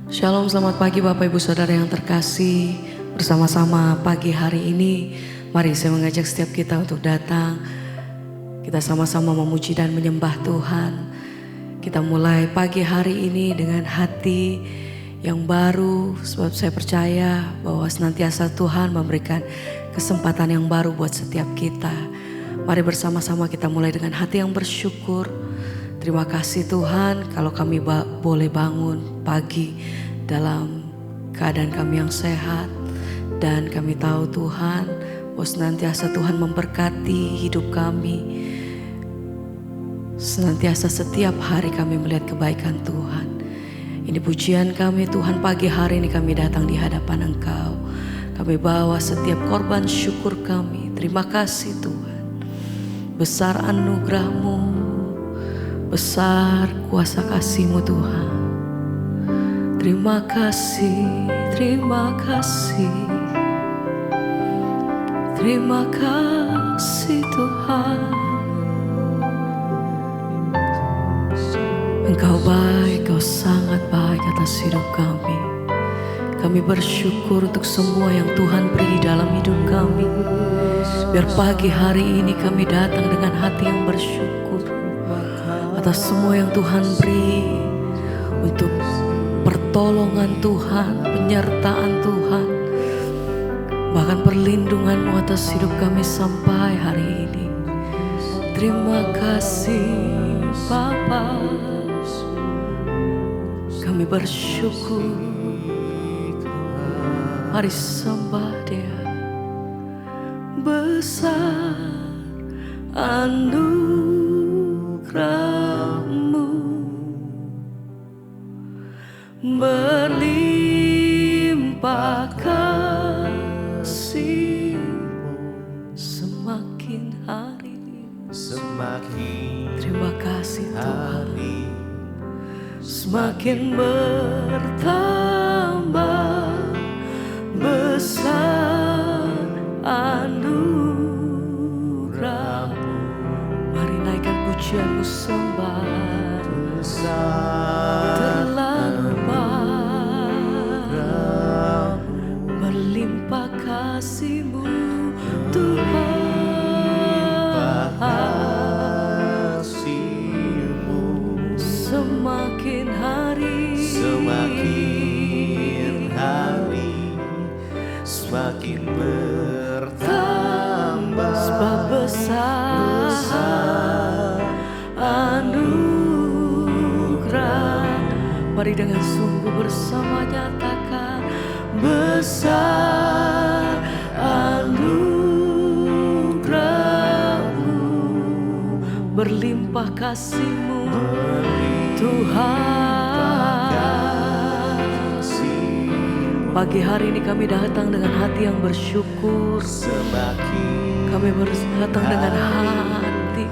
Shalom, selamat pagi Bapak Ibu Saudara yang terkasih. Bersama-sama pagi hari ini, mari saya mengajak setiap kita untuk datang. Kita sama-sama memuji dan menyembah Tuhan. Kita mulai pagi hari ini dengan hati yang baru, sebab saya percaya bahwa senantiasa Tuhan memberikan kesempatan yang baru buat setiap kita. Mari bersama-sama kita mulai dengan hati yang bersyukur. Terima kasih Tuhan kalau kami boleh bangun pagi dalam keadaan kami yang sehat. Dan kami tahu Tuhan bahwa senantiasa Tuhan memberkati hidup kami. Senantiasa setiap hari kami melihat kebaikan Tuhan. Ini pujian kami Tuhan, pagi hari ini kami datang di hadapan Engkau. Kami bawa setiap korban syukur kami. Terima kasih Tuhan. Besar anugerah-Mu, besar kuasa kasih-Mu Tuhan. Terima kasih, terima kasih. Terima kasih Tuhan. Engkau baik, Engkau sangat baik atas hidup kami. Kami bersyukur untuk semua yang Tuhan beri dalam hidup kami. Biar pagi hari ini kami datang dengan hati yang bersyukur atas semua yang Tuhan beri, untuk pertolongan Tuhan, penyertaan Tuhan, bahkan perlindungan-Mu atas hidup kami sampai hari ini. Terima kasih Bapa, kami bersyukur. Mari sembah Dia. Besar anugerah-Mu, berlimpah kasih-Mu, semakin hari terima kasih Tuhan, semakin bertambah besar anugerah-Mu. Mari naikkan pujian-Mu, sembah. Terlalu banyak berlimpah kasih-Mu Tuhan. Semakin hari semakin bertambah, sebab besar anugerah. Mari dengan sungguh bersama nyatakan, besar anugerah-Mu, berlimpah kasih-Mu Tuhan. Pagi hari ini kami datang dengan hati yang bersyukur. Kami datang dengan hati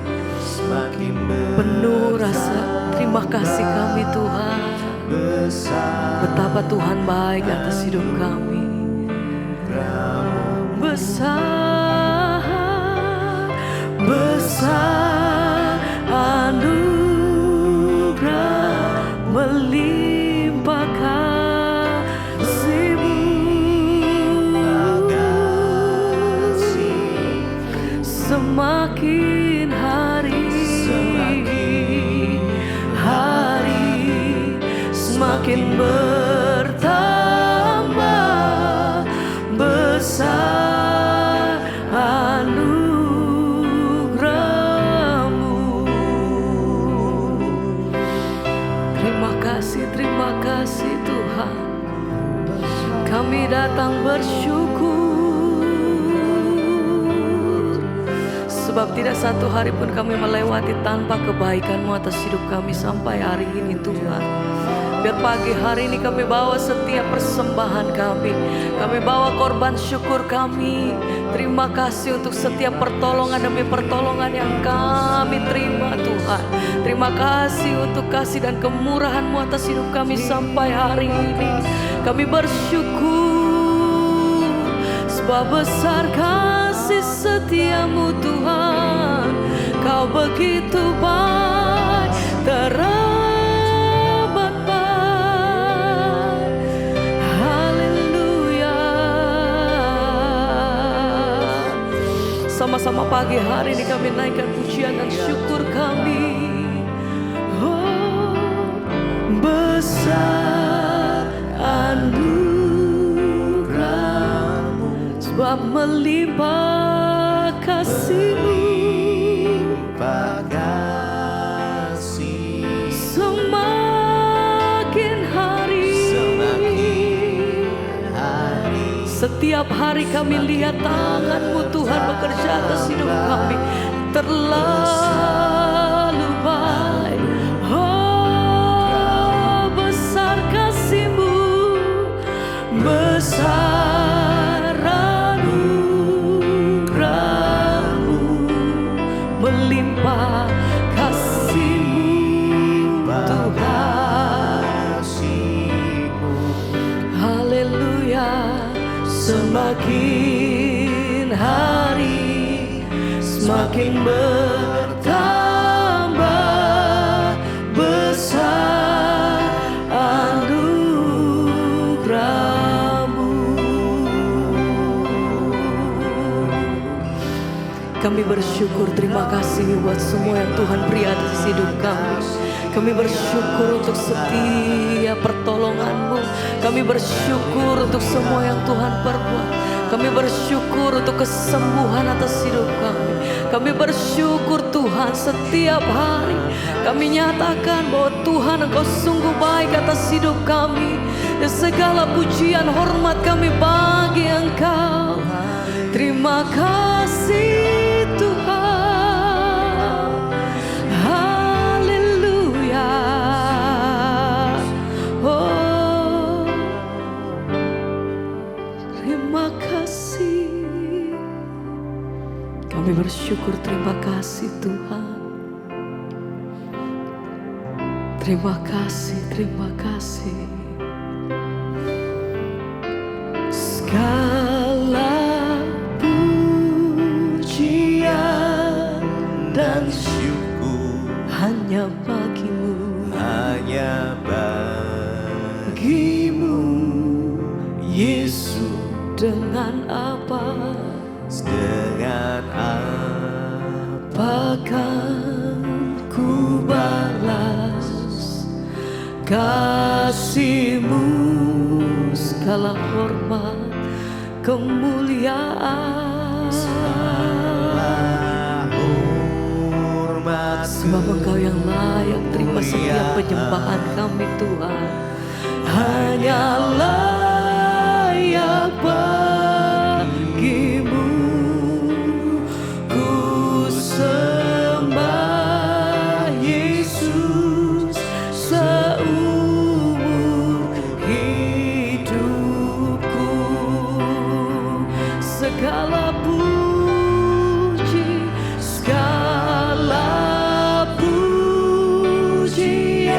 penuh rasa terima kasih kami Tuhan. Betapa Tuhan baik atas hidup kami. Besar, besar anugerah, melimpah kasih-Mu. Semakin hari semakin bertambah besar anugerah-Mu. Terima kasih Tuhan. Kami datang bersyukur, sebab tidak satu hari pun kami melewati tanpa kebaikan-Mu atas hidup kami sampai hari ini Tuhan. Biar pagi hari ini kami bawa setiap persembahan kami. Kami bawa korban syukur kami. Terima kasih untuk setiap pertolongan demi pertolongan yang kami terima Tuhan. Terima kasih untuk kasih dan kemurahan-Mu atas hidup kami sampai hari ini. Kami bersyukur, sebab besar kasih setia-Mu Tuhan. Kau begitu baik, teramat baik. bersama-sama pagi hari ini kami naikkan pujian dan syukur kami. Oh, besar anugerah-Mu, sebab melimpah kasih-Mu. Semakin hari, setiap hari kami lihat tangan-Mu Tuhan bekerja atas hidup kami. Terlalu baik. Oh, besar kasih-Mu, besar anugerah-Mu, melimpah kasih-Mu Tuhan. Haleluya. Semakin hari semakin bertambah besar anugerah-Mu. Kami bersyukur, terima kasih buat semua yang Tuhan beri atas hidup kami. Kami bersyukur untuk setiap pertolongan-Mu. Kami bersyukur untuk semua yang Tuhan perbuat. Kami bersyukur untuk kesembuhan atas hidup kami. Kami bersyukur Tuhan setiap hari. Kami nyatakan bahwa Tuhan Engkau sungguh baik atas hidup kami. Dan segala pujian hormat kami bagi Engkau. Terima kasih Tuhan. Haleluya. Oh, terima kasih. Kami bersyukur, terima kasih Tuhan. Terima kasih, terima kasih. Segala pujian dan syukur hanya bagi-Mu, hanya bagi-Mu, Yesus. Dengan apa akan ku balas kasih-Mu? Segala hormat kemuliaan, sebab Engkau yang layak terima setiap penyembahan kami Tuhan. Hanya layak bagi-Mu ku sembah Yesus seumur hidupku. Segala puji, segala pujian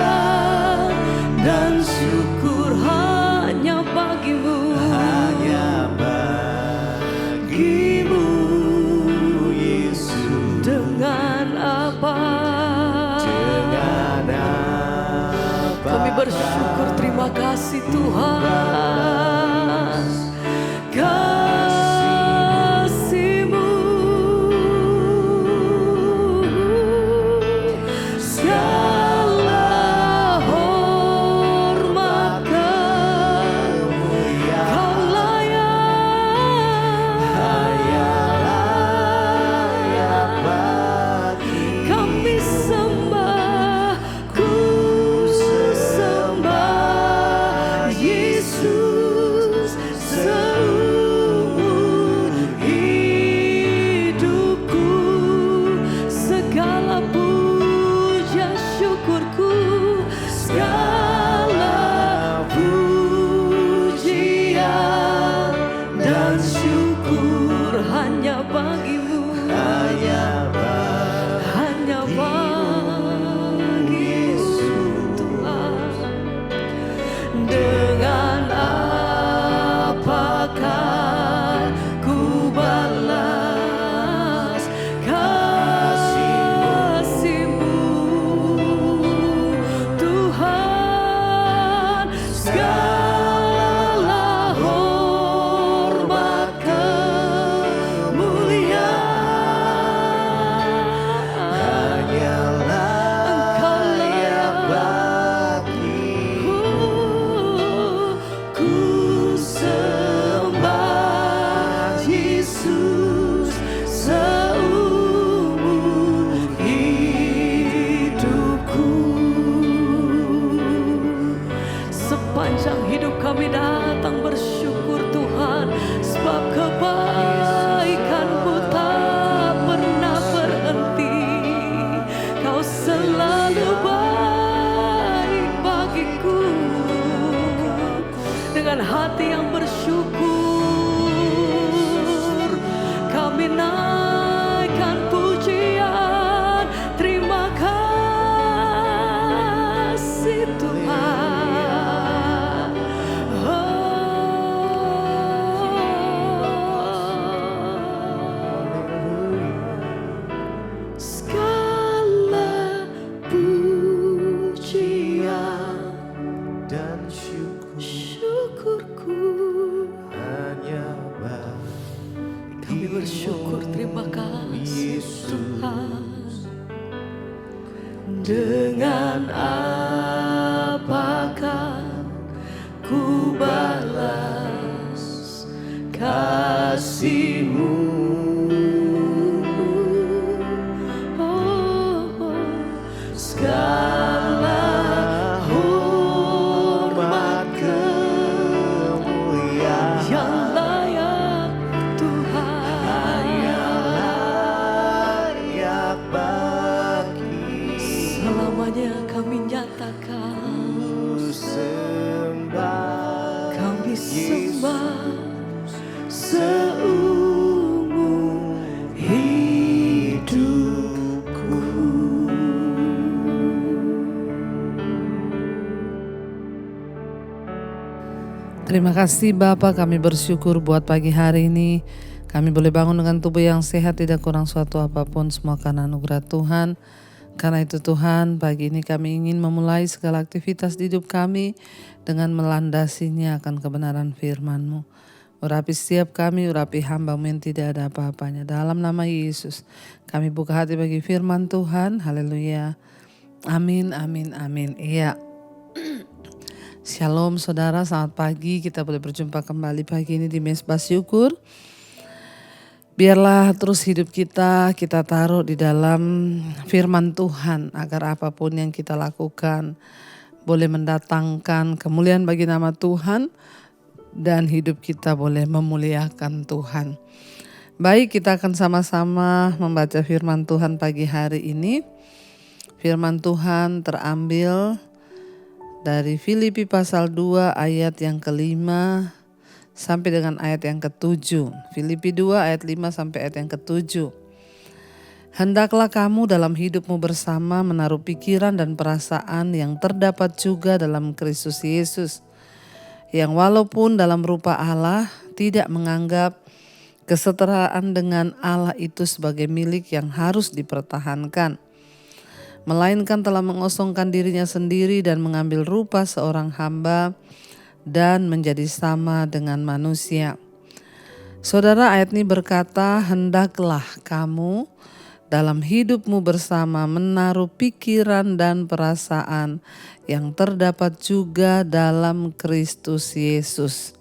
dan syukur hanya bagi-Mu, hanya bagi-Mu, Yesus. Dengan apa kami bersyukur, terima kasih Tuhan. Kasih-Mu segala hormat kemuliaan, Kau layak bagi kami sembah, ku sembah Yesus seumur hidupku. Segala puja syukurku, segala pujian dan syukur hanya bagi-Mu, hanya bagi-Mu Tuhan. Dengan apakah ku balas kasih-Mu Tuhan? Segala hormat kemuliaan terima kasih Yesus. Tuhan. Dengan apakah ku balas kasih-Mu? Segala hormat kemuliaan yang layak Tuhan, layak bagi. Selamanya kami nyatakan, kami sembah seumur hidupku. Terima kasih Bapa, kami bersyukur buat pagi hari ini. Kami boleh bangun dengan tubuh yang sehat, tidak kurang suatu apapun, semua karena anugerah Tuhan. Karena itu Tuhan, pagi ini kami ingin memulai segala aktivitas di hidup kami dengan melandasinya akan kebenaran firman-Mu. Urapi setiap kami, urapi hamba-Mu yang tidak ada apa-apanya. Dalam nama Yesus, kami buka hati bagi firman Tuhan. Haleluya. Amin, amin, amin. Iya. Shalom saudara, selamat pagi. Kita boleh berjumpa kembali pagi ini di Mesbah Syukur. Biarlah terus hidup kita taruh di dalam firman Tuhan, agar apapun yang kita lakukan boleh mendatangkan kemuliaan bagi nama Tuhan dan hidup kita boleh memuliakan Tuhan. Baik, kita akan sama-sama membaca firman Tuhan pagi hari ini. Firman Tuhan terambil dari Filipi pasal 2 ayat yang ke-5 sampai dengan ayat yang ke-7. Filipi 2 ayat 5 sampai ayat yang ke-7. Hendaklah kamu dalam hidupmu bersama menaruh pikiran dan perasaan yang terdapat juga dalam Kristus Yesus, yang walaupun dalam rupa Allah tidak menganggap kesetaraan dengan Allah itu sebagai milik yang harus dipertahankan, melainkan telah mengosongkan dirinya sendiri dan mengambil rupa seorang hamba dan menjadi sama dengan manusia. Saudara, ayat ini berkata, hendaklah kamu dalam hidupmu bersama menaruh pikiran dan perasaan yang terdapat juga dalam Kristus Yesus.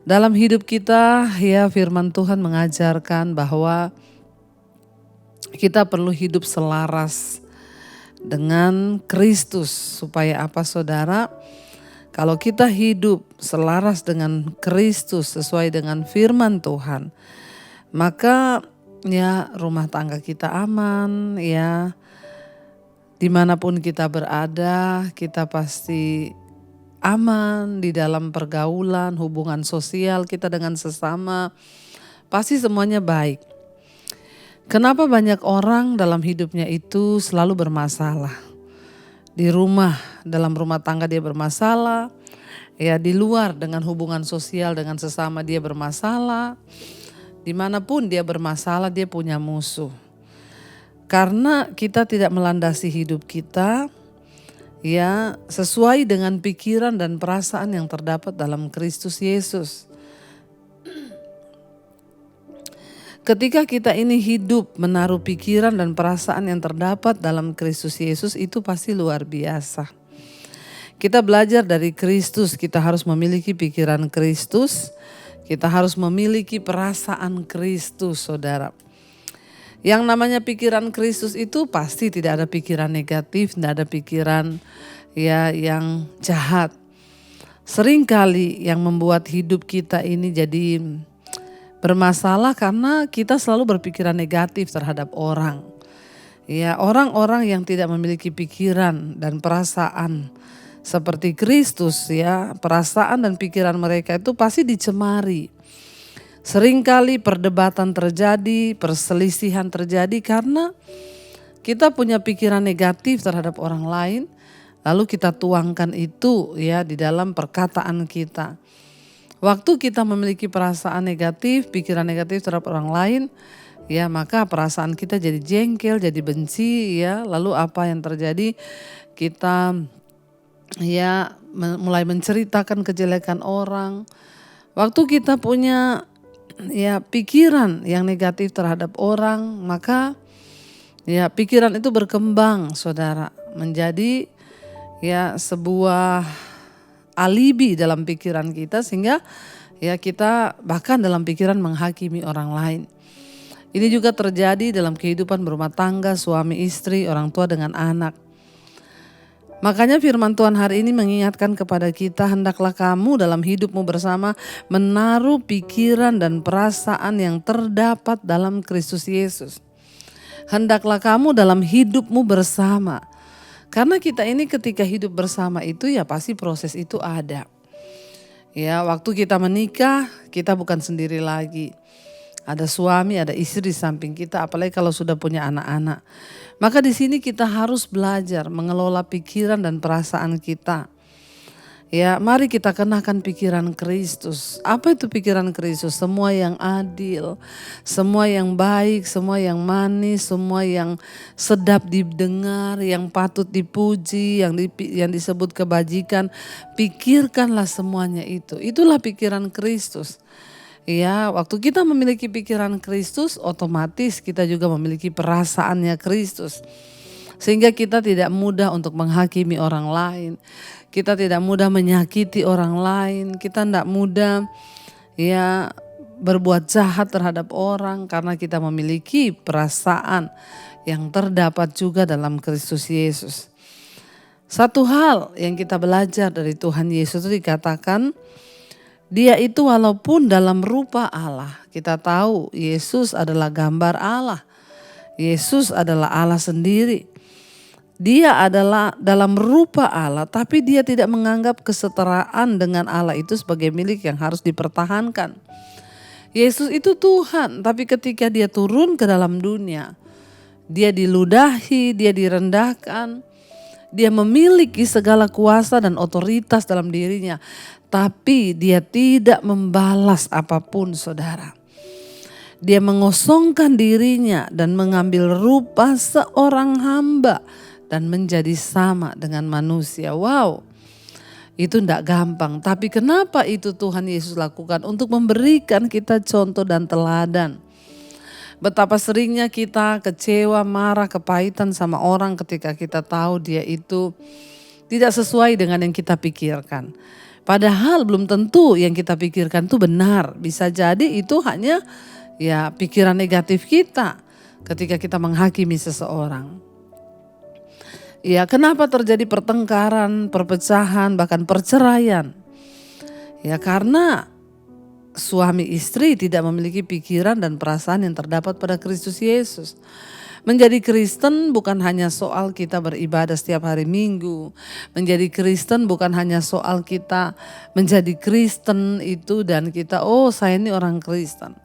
Dalam hidup kita, ya, firman Tuhan mengajarkan bahwa kita perlu hidup selaras dengan Kristus. Supaya apa saudara? Kalau kita hidup selaras dengan Kristus sesuai dengan firman Tuhan, maka ya rumah tangga kita aman, ya dimanapun kita berada kita pasti aman di dalam pergaulan, hubungan sosial kita dengan sesama, pasti semuanya baik. Kenapa banyak orang dalam hidupnya itu selalu bermasalah? Di rumah, dalam rumah tangga dia bermasalah. Ya, di luar dengan hubungan sosial dengan sesama dia bermasalah. Dimanapun dia bermasalah, dia punya musuh. Karena kita tidak melandasi hidup kita ya sesuai dengan pikiran dan perasaan yang terdapat dalam Kristus Yesus. Ketika kita ini hidup menaruh pikiran dan perasaan yang terdapat dalam Kristus Yesus, itu pasti luar biasa. Kita belajar dari Kristus, kita harus memiliki pikiran Kristus, kita harus memiliki perasaan Kristus, saudara. Yang namanya pikiran Kristus itu pasti tidak ada pikiran negatif, tidak ada pikiran ya yang jahat. Seringkali yang membuat hidup kita ini jadi bermasalah karena kita selalu berpikiran negatif terhadap orang. Ya, orang-orang yang tidak memiliki pikiran dan perasaan seperti Kristus, ya, perasaan dan pikiran mereka itu pasti dicemari. Seringkali perdebatan terjadi, perselisihan terjadi karena kita punya pikiran negatif terhadap orang lain, lalu kita tuangkan itu ya di dalam perkataan kita. Waktu kita memiliki perasaan negatif, pikiran negatif terhadap orang lain, ya maka perasaan kita jadi jengkel, jadi benci, ya. Lalu apa yang terjadi? Kita ya mulai menceritakan kejelekan orang. Waktu kita punya ya pikiran yang negatif terhadap orang, maka ya pikiran itu berkembang saudara menjadi ya sebuah alibi dalam pikiran kita, sehingga ya kita bahkan dalam pikiran menghakimi orang lain. Ini juga terjadi dalam kehidupan berumah tangga, suami istri, orang tua dengan anak. Makanya firman Tuhan hari ini mengingatkan kepada kita, hendaklah kamu dalam hidupmu bersama menaruh pikiran dan perasaan yang terdapat dalam Kristus Yesus. Hendaklah kamu dalam hidupmu bersama. Karena kita ini ketika hidup bersama itu ya pasti proses itu ada. Ya, waktu kita menikah, kita bukan sendiri lagi. Ada suami, ada istri di samping kita, apalagi kalau sudah punya anak-anak. Maka di sini kita harus belajar mengelola pikiran dan perasaan kita. Ya, mari kita kenakan pikiran Kristus. Apa itu pikiran Kristus? Semua yang adil, semua yang baik, semua yang manis, semua yang sedap didengar, yang patut dipuji, yang disebut kebajikan. Pikirkanlah semuanya itu. Itulah pikiran Kristus. Ya, waktu kita memiliki pikiran Kristus, otomatis kita juga memiliki perasaannya Kristus. Sehingga kita tidak mudah untuk menghakimi orang lain. Kita tidak mudah menyakiti orang lain. Kita tidak mudah ya berbuat jahat terhadap orang karena kita memiliki perasaan yang terdapat juga dalam Kristus Yesus. Satu hal yang kita belajar dari Tuhan Yesus itu dikatakan, Dia itu walaupun dalam rupa Allah, kita tahu Yesus adalah gambar Allah. Yesus adalah Allah sendiri. Dia adalah dalam rupa Allah, tapi dia tidak menganggap kesetaraan dengan Allah itu sebagai milik yang harus dipertahankan. Yesus itu Tuhan, tapi ketika dia turun ke dalam dunia, dia diludahi, dia direndahkan. Dia memiliki segala kuasa dan otoritas dalam dirinya. Tapi dia tidak membalas apapun saudara. Dia mengosongkan dirinya dan mengambil rupa seorang hamba. Dan menjadi sama dengan manusia. Wow, itu tidak gampang. Tapi kenapa itu Tuhan Yesus lakukan? Untuk memberikan kita contoh dan teladan. Betapa seringnya kita kecewa, marah, kepahitan sama orang ketika kita tahu dia itu tidak sesuai dengan yang kita pikirkan. Padahal belum tentu yang kita pikirkan itu benar. Bisa jadi itu hanya ya pikiran negatif kita ketika kita menghakimi seseorang. Ya, kenapa terjadi pertengkaran, perpecahan, bahkan perceraian? Ya karena suami istri tidak memiliki pikiran dan perasaan yang terdapat pada Kristus Yesus. Menjadi Kristen bukan hanya soal kita beribadah setiap hari Minggu. Menjadi Kristen bukan hanya soal kita menjadi Kristen itu dan kita, oh saya ini orang Kristen.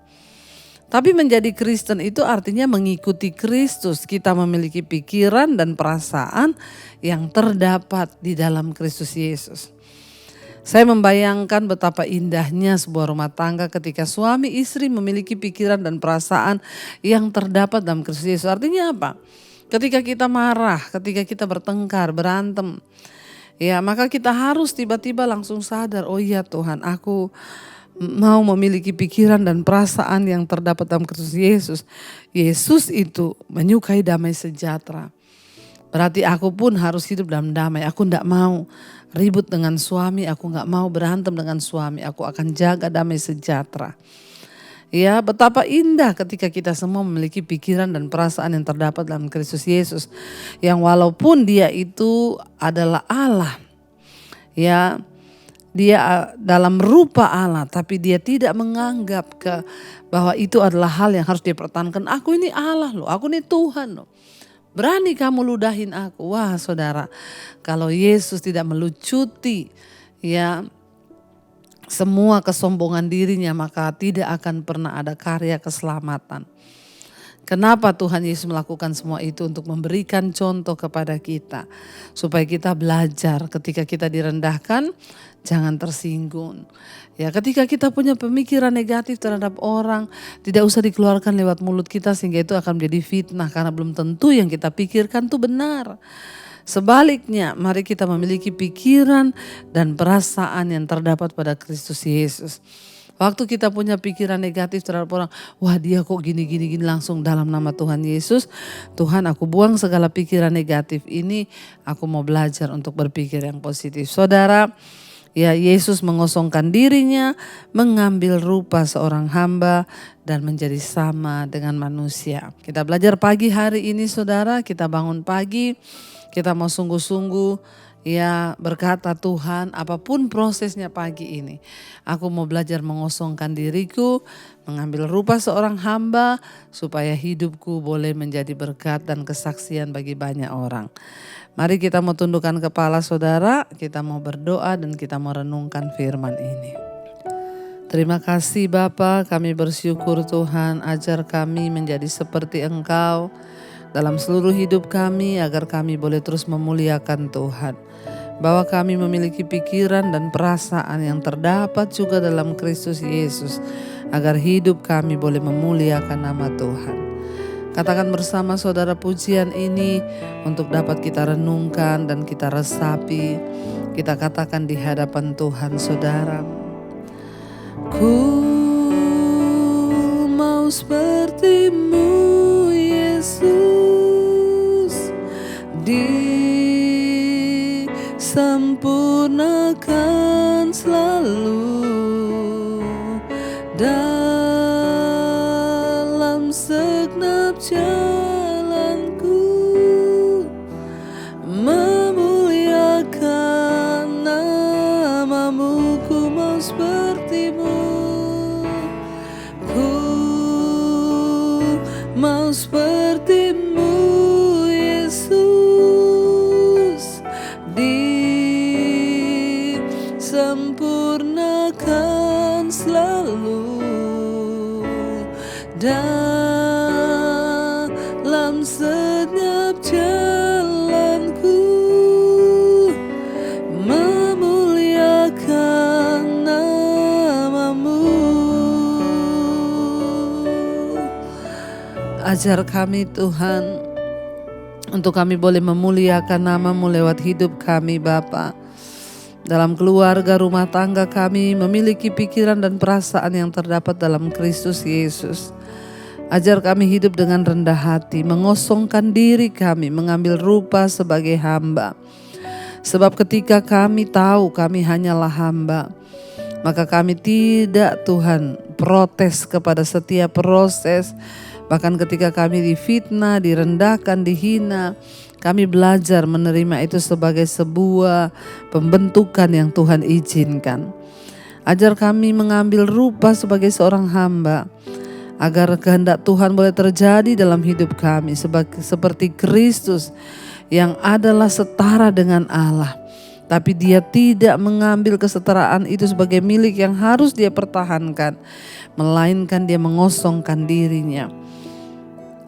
Tapi menjadi Kristen itu artinya mengikuti Kristus. Kita memiliki pikiran dan perasaan yang terdapat di dalam Kristus Yesus. Saya membayangkan betapa indahnya sebuah rumah tangga ketika suami istri memiliki pikiran dan perasaan yang terdapat dalam Kristus Yesus. Artinya apa? Ketika kita marah, ketika kita bertengkar, berantem, ya maka kita harus tiba-tiba langsung sadar, oh iya Tuhan, aku mau memiliki pikiran dan perasaan yang terdapat dalam Kristus Yesus. Yesus itu menyukai damai sejahtera. Berarti aku pun harus hidup dalam damai. Aku tidak mau ribut dengan suami, aku gak mau berantem dengan suami, aku akan jaga damai sejahtera. Ya, betapa indah ketika kita semua memiliki pikiran dan perasaan yang terdapat dalam Kristus Yesus. Yang walaupun dia itu adalah Allah, ya dia dalam rupa Allah, tapi dia tidak menganggap bahwa itu adalah hal yang harus dipertahankan. Aku ini Allah loh, aku ini Tuhan loh. Berani kamu ludahin aku. Wah saudara, kalau Yesus tidak melucuti ya semua kesombongan dirinya, maka tidak akan pernah ada karya keselamatan. Kenapa Tuhan Yesus melakukan semua itu? Untuk memberikan contoh kepada kita. Supaya kita belajar ketika kita direndahkan, jangan tersinggung. Ya, ketika kita punya pemikiran negatif terhadap orang, tidak usah dikeluarkan lewat mulut kita sehingga itu akan menjadi fitnah. Karena belum tentu yang kita pikirkan itu benar. Sebaliknya, mari kita memiliki pikiran dan perasaan yang terdapat pada Kristus Yesus. Waktu kita punya pikiran negatif terhadap orang, wah dia kok gini, langsung dalam nama Tuhan Yesus, Tuhan aku buang segala pikiran negatif ini, aku mau belajar untuk berpikir yang positif. Saudara, ya Yesus mengosongkan dirinya, mengambil rupa seorang hamba dan menjadi sama dengan manusia. Kita belajar pagi hari ini saudara, kita bangun pagi, kita mau sungguh-sungguh ya berkata Tuhan apapun prosesnya pagi ini. Aku mau belajar mengosongkan diriku, mengambil rupa seorang hamba supaya hidupku boleh menjadi berkat dan kesaksian bagi banyak orang. Mari kita mau tundukkan kepala saudara, kita mau berdoa dan kita mau renungkan firman ini. Terima kasih Bapa, kami bersyukur Tuhan, ajar kami menjadi seperti Engkau dalam seluruh hidup kami agar kami boleh terus memuliakan Tuhan. Bahwa kami memiliki pikiran dan perasaan yang terdapat juga dalam Kristus Yesus agar hidup kami boleh memuliakan nama Tuhan. Katakan bersama saudara pujian ini untuk dapat kita renungkan dan kita resapi. Kita katakan di hadapan Tuhan saudara. Ku mau seperti-Mu Yesus, disempurnakan selalu dalam segenap jalanku, memuliakan nama-Mu. Ku mau seperti-Mu, ku mau seperti-Mu Yesus, disempurnakan selalu dalam setiap jalanku, memuliakan nama-Mu. Ajar kami Tuhan, untuk kami boleh memuliakan nama-Mu lewat hidup kami Bapa. Dalam keluarga rumah tangga kami memiliki pikiran dan perasaan yang terdapat dalam Kristus Yesus. Ajar kami hidup dengan rendah hati, mengosongkan diri kami, mengambil rupa sebagai hamba. Sebab ketika kami tahu kami hanyalah hamba, maka kami tidak Tuhan protes kepada setiap proses. Bahkan ketika kami difitnah, direndahkan, dihina, kami belajar menerima itu sebagai sebuah pembentukan yang Tuhan izinkan. Ajar kami mengambil rupa sebagai seorang hamba, agar kehendak Tuhan boleh terjadi dalam hidup kami seperti Kristus yang adalah setara dengan Allah. Tapi dia tidak mengambil kesetaraan itu sebagai milik yang harus dia pertahankan, melainkan dia mengosongkan dirinya.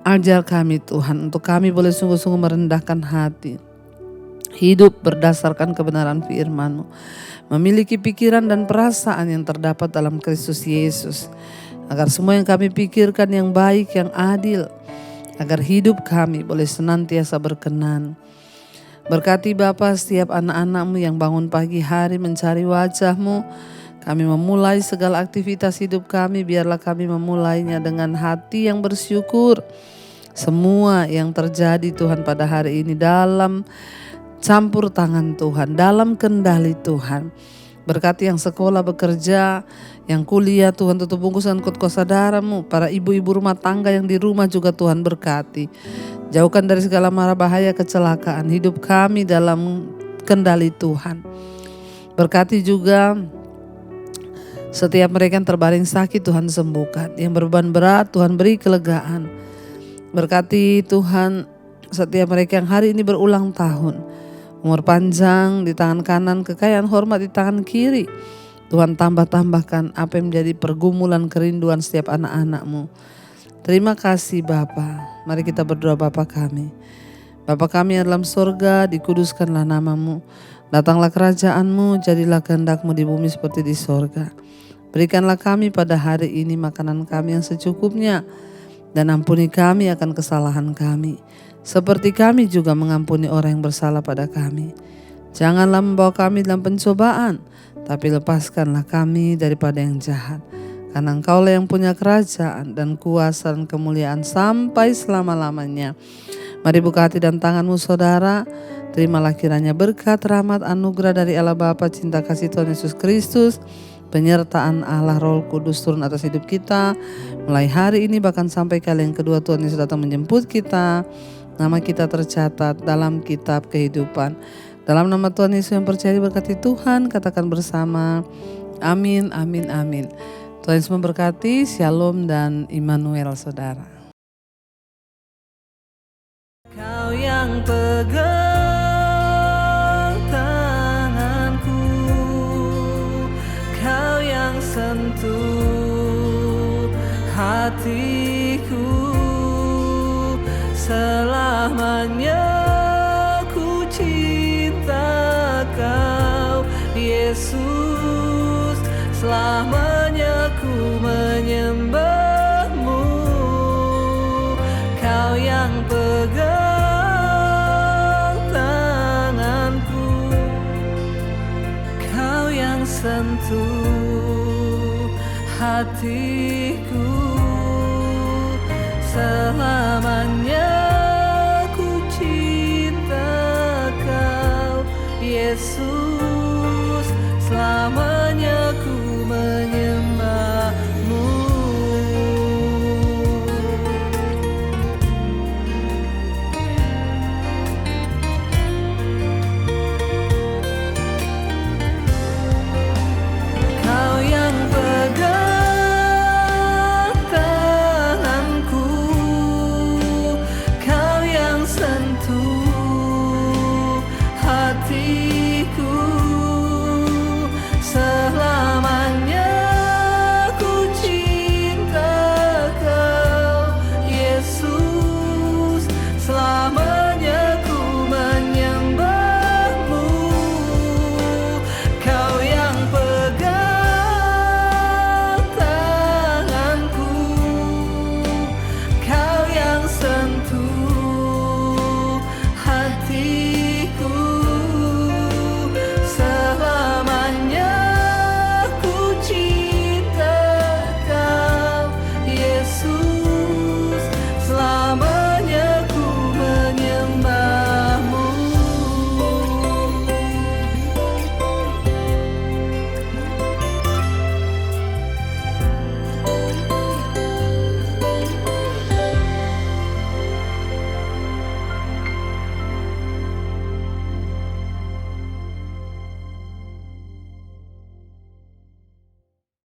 Ajar kami Tuhan untuk kami boleh sungguh-sungguh merendahkan hati, hidup berdasarkan kebenaran firman-Mu, memiliki pikiran dan perasaan yang terdapat dalam Kristus Yesus, agar semua yang kami pikirkan yang baik, yang adil, agar hidup kami boleh senantiasa berkenan. Berkati Bapa setiap anak-anak-Mu yang bangun pagi hari mencari wajah-Mu. Kami memulai segala aktivitas hidup kami, biarlah kami memulainya dengan hati yang bersyukur. Semua yang terjadi Tuhan pada hari ini dalam campur tangan Tuhan, dalam kendali Tuhan. Berkati yang sekolah bekerja, yang kuliah Tuhan tutup bungkusan kot-kot saudara-Mu. Para ibu-ibu rumah tangga yang di rumah juga Tuhan berkati. Jauhkan dari segala mara bahaya kecelakaan, hidup kami dalam kendali Tuhan. Berkati juga setiap mereka yang terbaring sakit Tuhan sembuhkan. Yang berbeban berat Tuhan beri kelegaan. Berkati Tuhan setiap mereka yang hari ini berulang tahun. Umur panjang di tangan kanan, kekayaan hormat di tangan kiri. Tuhan tambahkan apa yang menjadi pergumulan kerinduan setiap anak-anak-Mu. Terima kasih Bapa. Mari kita berdoa Bapa kami. Bapa kami yang dalam sorga, dikuduskanlah nama-Mu. Datanglah kerajaan-Mu, jadilah kehendak-Mu di bumi seperti di sorga. Berikanlah kami pada hari ini makanan kami yang secukupnya, dan ampuni kami akan kesalahan kami, seperti kami juga mengampuni orang yang bersalah pada kami. Janganlah membawa kami dalam pencobaan, tapi lepaskanlah kami daripada yang jahat. Karena Engkaulah yang punya kerajaan dan kuasa dan kemuliaan sampai selama-lamanya. Mari buka hati dan tanganmu saudara. Terimalah kiranya berkat, rahmat, anugerah dari Allah Bapa, cinta kasih Tuhan Yesus Kristus, penyertaan Allah Roh Kudus turun atas hidup kita mulai hari ini bahkan sampai kali yang kedua Tuhan Yesus datang menjemput kita. Nama kita tercatat dalam kitab kehidupan. Dalam nama Tuhan Yesus yang percaya diberkati Tuhan, katakan bersama, amin, amin, amin. Tuhan Yesus memberkati. Shalom dan Immanuel saudara. Kau yang pegang tanganku, kau yang sentuh hatiku, selamanya ku cinta kau Yesus, selamanya ku menyembahmu. Kau yang pegang tanganku, kau yang sentuh hatiku, selamanya ku cinta kau Yesus.